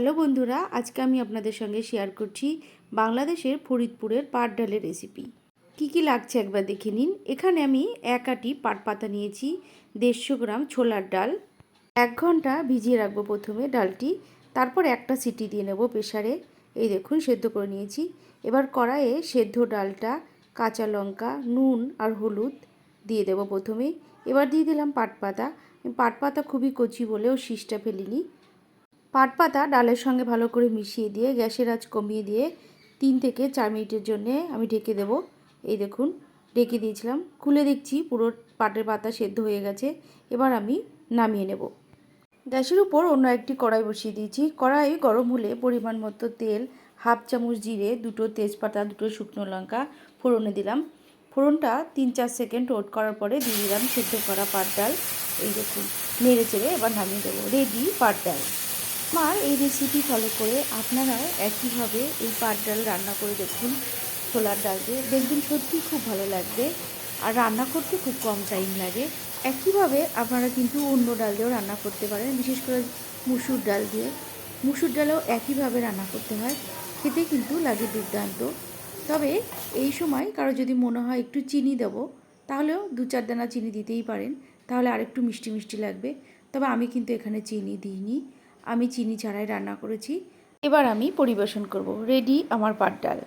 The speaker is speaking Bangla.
হ্যালো বন্ধুরা, আজকে আমি আপনাদের সঙ্গে শেয়ার করছি বাংলাদেশের ফরিদপুরের পাট ডালের রেসিপি। কি কি লাগছে একবার দেখে নিন। এখানে আমি এক আঁটি পাট পাতা নিয়েছি, 150 গ্রাম ছোলার ডাল। 1 ঘন্টা ভিজিয়ে রাখবো প্রথমে ডালটি, তারপর একটা সিটি দিয়ে নেব প্রেসারে। এই দেখুন সেদ্ধ করে নিয়েছি। এবার কড়াইয়ে সেদ্ধ ডালটা, কাঁচা লঙ্কা, নুন আর হলুদ দিয়ে দেবো প্রথমে। এবার দিয়ে দিলাম পাট পাতা। পাট পাতা খুবই কচি বলেও শীষটা ফেলিনি। পাট পাতা ডালের সঙ্গে ভালো করে মিশিয়ে দিয়ে গ্যাসের আঁচ কমিয়ে দিয়ে 3 থেকে 4 মিনিটের জন্য আমি ঢেকে দেব। এই দেখুন ঢেকে দিয়েছিলাম, খুলে দেখছি পুরো পাটের পাতা সেদ্ধ হয়ে গেছে। এবার আমি নামিয়ে নেব। গ্যাসের উপর অন্য একটি কড়াই বসিয়ে দিয়েছি। কড়াই গরম হলে পরিমাণ মতো তেল, হাফ চামচ জিরে, 2টো তেজপাতা, 2টো শুকনো লঙ্কা ফোড়নে দিলাম। ফোড়নটা 3-4 সেকেন্ড ওট করার পরে দিয়ে দিলাম সেদ্ধ করা পাট ডাল। এই দেখুন নেড়ে চেড়ে এবার নামিয়ে দেবো। রেডি পাট ডাল। আমার এই রেসিপি ফলো করে আপনারাও একইভাবে এই পাট ডাল রান্না করে দেখুন ছোলার ডাল দিয়ে, দেখবেন সত্যিই খুব ভালো লাগবে। আর রান্না করতে খুব কম টাইম লাগে। একইভাবে আপনারা কিন্তু অন্য ডাল দিয়েও রান্না করতে পারেন, বিশেষ করে মুসুর ডাল দিয়ে। মুসুর ডালেও একইভাবে রান্না করতে হয়, খেতে কিন্তু লাগে দুর্দান্ত। তবে এই সময় কারো যদি মনে হয় একটু চিনি দেবো, তাহলেও 2-4 দানা চিনি দিতেই পারেন, তাহলে আরেকটু মিষ্টি মিষ্টি লাগবে। তবে আমি কিন্তু এখানে চিনি দিইনি, আমি চিনি ছাড়াই রান্না করেছি। এবার আমি পরিবেশন করব। রেডি আমার পাট ডাল।